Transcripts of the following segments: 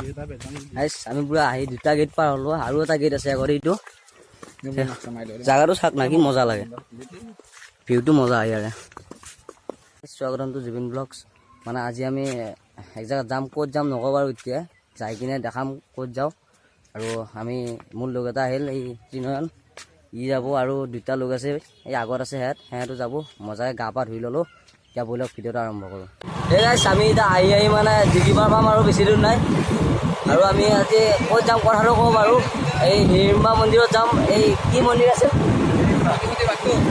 আমি পুৰা আহি দুটা গেট পাৰ হলো আৰু এটা গেট আছে আগত এইটো জাগাটো চাক না কি মজা লাগে ভিউটো মজা ইয়াৰে স্বাগতম টু জুবিন ব্লগছ মানে আজি আমি এক জায়গাত যাম ক'ত যাম নকওঁ বাৰু এতিয়া যাই কিনে দেখাম ক'ত যাওঁ আৰু আমি মোৰ লগ এটা আহিল এই ত্ৰিনয়ন ই যাব আৰু দুটা লোক আছে এই আগত আছে সিহঁতো যাব মজাকৈ গা পা ধুই ল'লোঁ এতিয়া ব'লক ভিডিঅ'টো আৰম্ভ কৰোঁ এই গাইছ আমি এতিয়া আহি মানে জিকিবাৰ পাম আৰু বেছি দূৰ নাই আৰু আমি আজি ক'ত যাম কথাটো কওঁ বাৰু এই হিড়িম্বা মন্দিৰত যাম এই কি মন্দিৰ আছে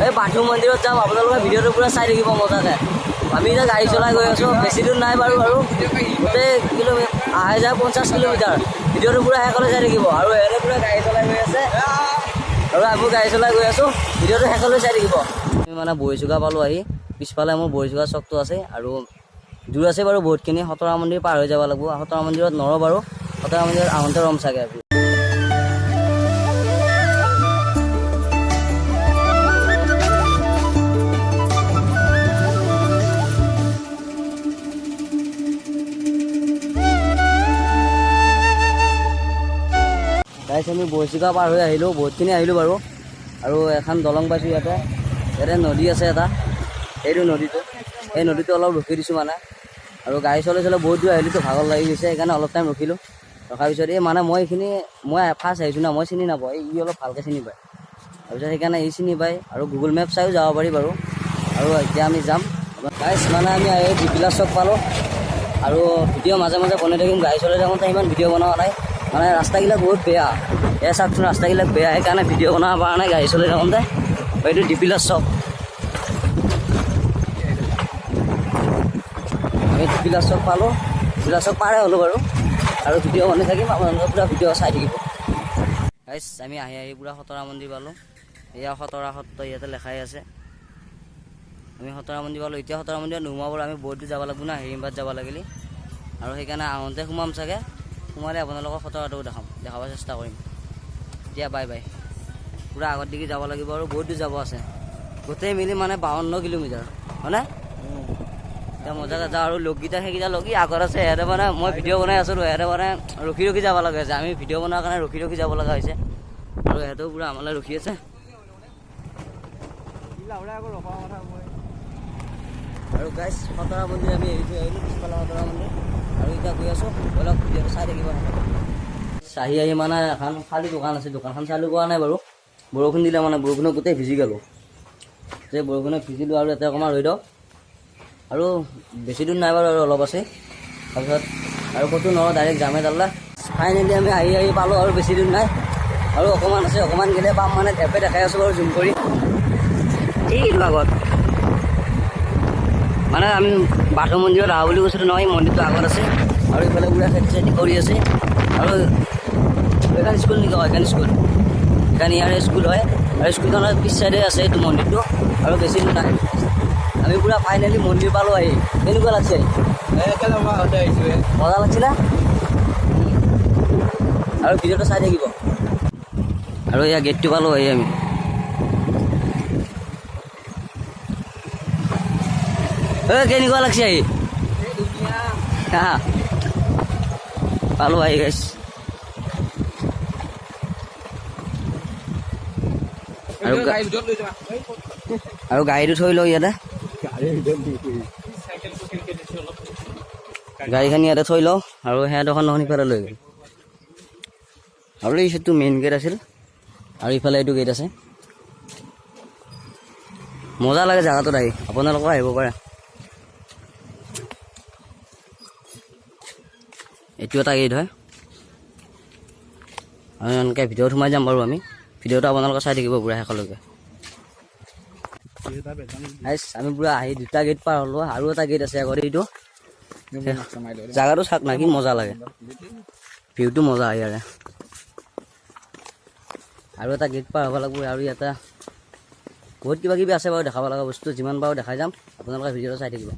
এই বাথৌ মন্দিৰত যাম আপোনালোকে ভিডিঅ'টো পূৰা চাই থাকিব মজাকৈ আমি এতিয়া গাড়ী চলাই গৈ আছোঁ বেছি দূৰ নাই বাৰু আৰু গোটেই আহে যায় 50 কিলোমিটাৰ ভিডিঅ'টো পূৰা শেষলৈ চাই থাকিব আৰু সিহঁতে পূৰা গাড়ী চলাই গৈ আছে আৰু আমি গাড়ী চলাই গৈ আছোঁ ভিডিঅ'টো শেষলৈ চাই থাকিব আমি মানে বহিচুকা পালোঁ আহি পিছফালে মোৰ বহিচুকা চকটো আছে আৰু দূৰ আছে বাৰু বহুতখিনি খতৰা মন্দিৰ পাৰ হৈ যাব লাগিব খতৰা মন্দিৰত নৰওঁ বাৰু খতৰা মন্দিৰত আহোঁতে ৰম চাগে আজি গাইছ আমি বহিচুকা পাৰ হৈ আহিলোঁ বহুতখিনি আহিলোঁ বাৰু আৰু এখন দলং পাইছোঁ ইয়াতে নদী আছে এটা এইটো নদীটো এই নদীটো অলপ ৰখি দিছোঁ মানে আৰু গাড়ী চলাই বহুত দূৰ আহিলোঁ ভাগৰ লাগি গৈছে সেইকাৰণে অলপ টাইম ৰখিলোঁ ৰখাৰ পিছত এই মানে মই ফাৰ্ষ্ট আহিছোঁ না মই চিনি নাপাওঁ ই অলপ ভালকৈ চিনি পায় তাৰপিছত সেইকাৰণে ই চিনি পায় আৰু গুগল মেপ চাইও যাব পাৰি বাৰু আৰু এতিয়া আমি যাম গাইছ মানে আমি এই ডিপিলা চক পালোঁ আৰু ভিডিঅ' মাজে মাজে বনাই থাকিম গাড়ী চলাই থাকোঁতে ইমান ভিডিঅ' বনোৱা নাই মানে ৰাস্তাবিলাক বহুত বেয়া এই চাওকচোন ৰাস্তাবিলাক বেয়া সেইকাৰণে ভিডিঅ' বনাব পৰা নাই গাড়ী চলাই থাকোঁতে এইটো ডিপিলা চক আমি ডিপিলা চক পালোঁ ডিপিলা চক পাৰে হ'লোঁ বাৰু আৰু ভিডিঅ' বনাই থাকিম আপোনালোকে পূৰা ভিডিঅ' চাই থাকিব গাইছ আমি আহি পূৰা খতৰা মন্দিৰ পালোঁ এয়া খতৰা সত্ৰ ইয়াতে লেখাই আছে আমি খতৰা মন্দিৰ পালোঁ এতিয়া খতৰা মন্দিৰত নোসোমাব আমি বহুত দূৰ যাব লাগিব না হিড়িম্বাত যাব লাগিলে আৰু সেইকাৰণে আহোঁতে সোমাম চাগে সোমালে আপোনালোকক খতৰাটো দেখাব চেষ্টা কৰিম এতিয়া বাই বাই পূৰা আগত দিকে যাব লাগিব আৰু বহুত দূৰ যাব আছে গোটেই মিলি মানে 52 কিলোমিটাৰ হয়নে এতিয়া মজাকৈ যাওঁ আৰু লগকেইটা সেইকেইটা লগি আগত আছে সিহঁতে মানে মই ভিডিঅ' বনাই আছোঁ সিহঁতে মানে ৰখি যাব লগা হৈছে আমি ভিডিঅ' বনোৱাৰ কাৰণে ৰখি যাব লগা হৈছে আৰু সিহঁতেও পূৰা আমালৈ ৰখি আছে আৰু গাইছ খতৰা মন্দিৰ আমি এৰি থৈ আহিলোঁ পিছফালে খতৰা মন্দিৰ আৰু এতিয়া গৈ আছোঁ অলপ ভিডিঅ'টো চাই থাকিব চাহি আহি মানে এখন খালী দোকান আছে দোকানখন চালু কৰা নাই বাৰু বৰষুণ দিলে মানে বৰষুণত গোটেই ভিজি গ'লোঁ যে বৰষুণত ভিজিলোঁ আৰু ইয়াতে অকণমান ৰৈ দিয়ক আৰু বেছি দূৰ নাই বাৰু আৰু অলপ আছে তাৰপিছত আৰু ক'তো নৰওঁ ডাইৰেক্ট যামেই তাল্লা ফাইনেলি আমি আহি পালোঁ আৰু বেছি দূৰ নাই আৰু অকণমান আছে অকণমান গ'লে পাম মানে এপে দেখাই আছোঁ বাৰু জুম কৰি এই আগত মানে আমি বাথৌ মন্দিৰত আহোঁ বুলি কৈছিলোঁ নহয় মন্দিৰটো আগত আছে আৰু এইফালে পূৰা খেতি কৰি আছে আৰু এইখন স্কুল নেকি এইখন স্কুল এইখন ইয়াৰে স্কুল হয় আৰু স্কুলখনৰ পিছ চাইডে আছে এইটো মন্দিৰটো আৰু বেছি দূৰ নাই আমি পূৰা ফাইনেলি মন্দিৰ পালোঁ আহি কেনেকুৱা লাগছে মজা লাগছিলে আৰু ভিডিঅ'টো চাই থাকিব আৰু এয়া গেটটো পালোঁ আহি আমি কেনেকুৱা লাগছে আহি পালোঁ আহি গাইছ আৰু গাড়ীটো থৈ লওঁ ইয়াতে গাড়ীখন ইয়াতে থৈ লওঁ আৰু সিহঁতখন নহ'লে ইফালে লৈ গ'ল আৰু এইটো মেইন গেট আছিল আৰু ইফালে এইটো গেট আছে মজা লাগে জেগাটোত আহি আপোনালোকেও আহিব পাৰে এইটো এটা গেট হয় আৰু এনেকৈ ভিডিঅ'ত সোমাই যাম বাৰু আমি ভিডিঅ'টো আপোনালোকে চাই থাকিব পূৰা শেষলৈকে আমি পূৰা আহি দুটা গেট পাৰ হ'লোঁ আৰু এটা গেট আছে আগত এইটো জেগাটো চাওক না কি মজা লাগে ভিউটো মজা ইয়াৰে আৰু এটা গেট পাৰ হ'ব লাগিব আৰু ইয়াতে বহুত কিবা কিবি আছে বাৰু দেখাব লগা বস্তু যিমান পাৰোঁ দেখাই যাম আপোনালোকে ভিডিঅ'টো চাই থাকিব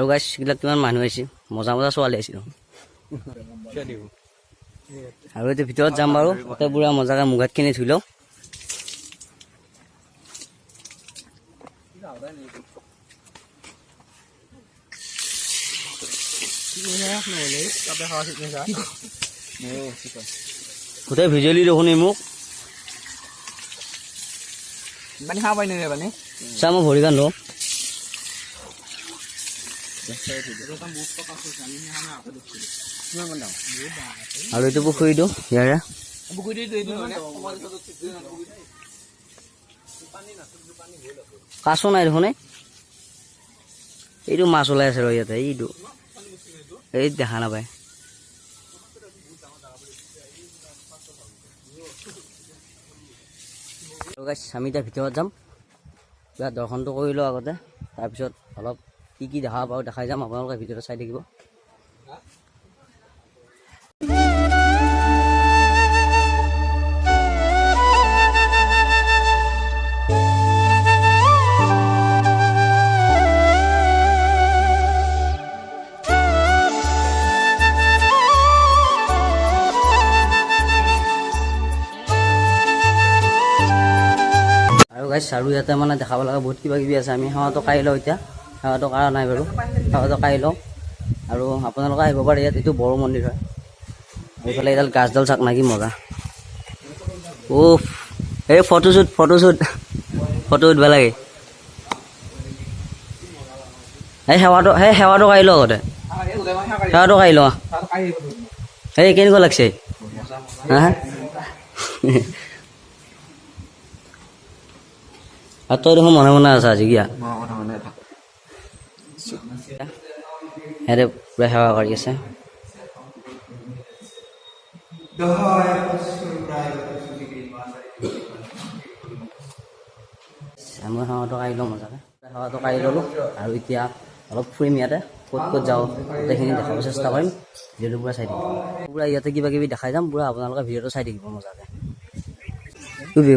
আৰু গাইছ এইবিলাক কিমান মানুহ আহিছে মজা মজা ছোৱালী আহিছিল আৰু এতিয়া ভিতৰত যাম বাৰু তাতে পুৰা মজাকে মুগাত কিনি ধুই লওঁ গোটেই ভিজুৱেলি দেখোন মোক পানী খাব পাৰি পানী চা মই ভৰি কান লওঁ আৰু এইটো পুখুৰীটো ইয়াৰে কাছো নাই দেখোন এইটো মাছ ওলাই আছে ৰ ইয়াতে এইটো এই দেখা নাপায় আমি এতিয়া ভিতৰত যাম কিবা দৰ্শনটো কৰি লওঁ আগতে তাৰপিছত অলপ কি কি দেখা পাওঁ দেখাই যাম আপোনালোকে ভিডিঅ'টো চাই থাকিব আৰু ইয়াতে মানে দেখাব লগা বহুত কিবা কিবি আছে আমি সেৱাটো কাঢ়ি লওঁ এতিয়া সেৱাটো কাঢ়া নাই বাৰু সেৱাটো কাঢ়ি লওঁ আৰু আপোনালোকে আহিব পাৰে ইয়াত এইটো বড়ো মন্দিৰ হয় এইফালে এইডাল গাছডাল চাক নাকি মজা এই ফটোশ্বুট ফটো উঠিব লাগে সেৱাটো কাঢ়ি লওঁ আগতে সেৱাটো কাঢ়ি লওঁ এই কেনেকুৱা লাগছে হা আৰু তই দেখোন মনে মনে আছা আজি কিয়া সিহঁতে পুৰা সেৱা কৰি আছে মই সেৱাটো কাঢ়ি লওঁ মজাকে সেৱাটো কাঢ়ি ল'লোঁ আৰু এতিয়া অলপ ফুৰিম ইয়াতে ক'ত ক'ত যাওঁ গোটেইখিনি দেখাব চেষ্টা কৰিম ভিডিঅ'টো পুৰা চাই থাকিব পুৰা ইয়াতে কিবা কিবি দেখাই যাম পুৰা আপোনালোকে ভিডিঅ'টো চাই থাকিব মজাকে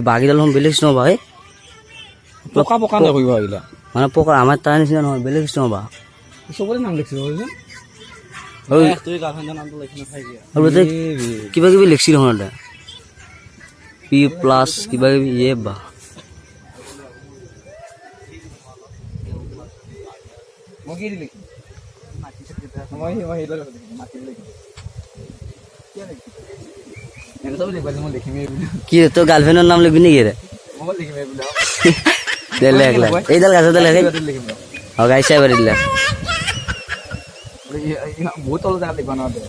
বাঘিডাল বেলেগ নহ'বা এই পকা পকা নকৰিব আহিলা মানে পকা আমাৰ তাৰ নিচিনা নহয় বেলেগ নহ'বা চবৰে নাম লিখিছিল কিবা কিবি লিখিছিল শুনতে পি প্লাছ কিবা কিবি বা কি তোৰ গাৰ্লফ্ৰেণ্ডৰ নাম লিখবি নেকি এইডাল গাছতে লেখে গাইছে এবাৰ দিলে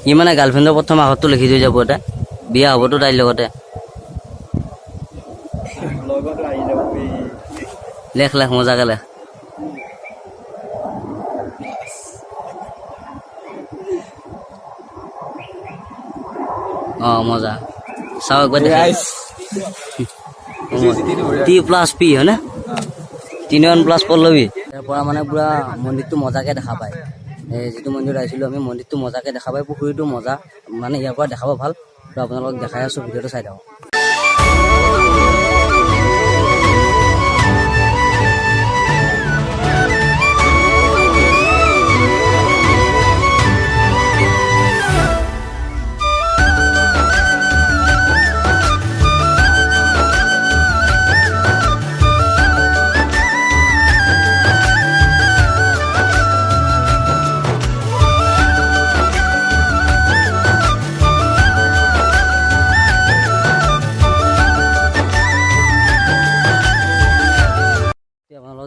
ই মানে গাৰ্লফ্ৰেণ্ডৰ প্ৰথম আগতটো লিখি থৈ যাব এটা বিয়া হ'বতো তাইৰ লগতে লেখ মজাকে লেখ মজা চাও একবাৰ টি প্লাছ পি হয় না 3+ পল্লৱী তাৰ পৰা মানে পুৰা মন্দিৰটো মজাকে দেখা পায় যিটো মন্দিৰত আহিছিলোঁ আমি মন্দিৰটো মজাকে দেখা পায় পুখুৰীটো মজা মানে ইয়াৰ পৰা দেখাব ভাল আপোনালোকক দেখাই আছোঁ ভিডিঅ'টো চাই থাকক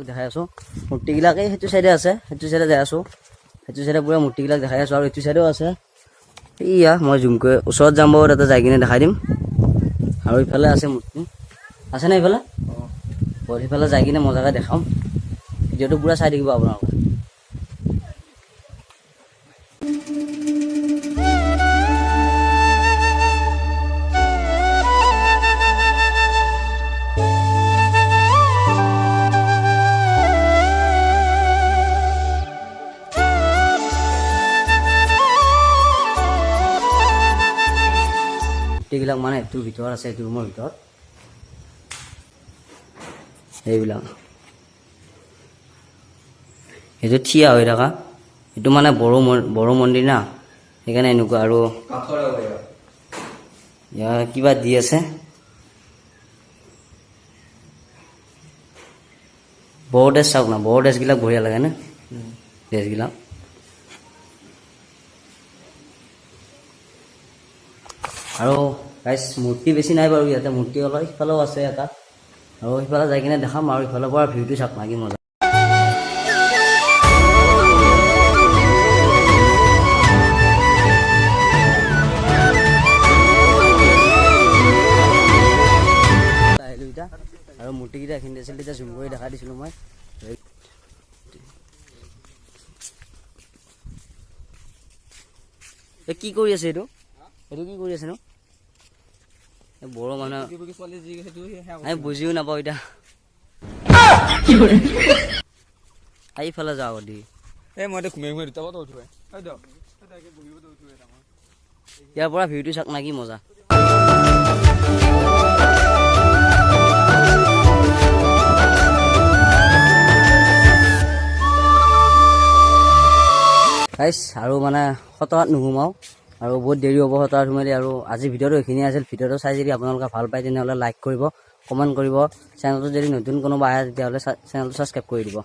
দেখাই আছোঁ মূৰ্তিবিলাকে সেইটো চাইডে আছে সেইটো চাইডে যাই আছোঁ সেইটো চাইডে পুৰা মূৰ্তিবিলাক দেখাই আছোঁ আৰু এইটো চাইডেও আছে এয়া মই জুম কৰি ওচৰত যাম বাৰু তাতে যাই কিনে দেখাই দিম আৰু ইফালে আছে মূৰ্তি আছে নে ইফালে সিফালে যাই কিনে মজাকে দেখাম ভিডিঅ'টো পুৰা চাই থাকিব আপোনালোকে এইবিলাক মানে এইটোৰ ভিতৰত আছে এইটো ৰুমৰ ভিতৰত এইবিলাক এইটো থিয়া হৈ থকা এইটো মানে বড়ো মন্দিৰ না সেইকাৰণে এনেকুৱা আৰু ইয়াৰ কিবা দি আছে বড়ো ড্ৰেছ চাওক না বড়ো ড্ৰেছবিলাক বঢ়িয়া লাগে নে ড্ৰেছবিলাক আৰু গাইছ মূৰ্তি বেছি নাই বাৰু ইয়াতে মূৰ্তি অলপ সিফালেও আছে এটা আৰু সিফালে যাই কিনে দেখাম আৰু ইফালৰ পৰা ভিউটো চাওক না কি মজা আহিলোঁ এতিয়া আৰু মূৰ্তিকেইটা এইখিনি আছিল তেতিয়া জুম কৰি দেখাই দিছিলোঁ মই কি কৰি আছে এইটো এইটো কি কৰি আছে নো বড়ো মানুহ আমি বুজিও নাপাওঁ এতিয়া এইফালে যাওঁ দি ইয়াৰ পৰা ভিউটো চাওক না কি মজা গাইছ আৰু মানে সতৰাত নুসুমাওঁ আৰু বহুত দেৰি হ'ব সতৰাত সোমালে আৰু আজিৰ ভিডিঅ'টো এইখিনি আছিল ভিডিঅ'টো চাই যদি আপোনালোকে ভাল পায় তেনেহ'লে লাইক কৰিব কমেণ্ট কৰিব চেনেলটো যদি নতুন কোনোবা আহে তেতিয়াহ'লে চেনেলটো ছাবস্ক্ৰাইব কৰি দিব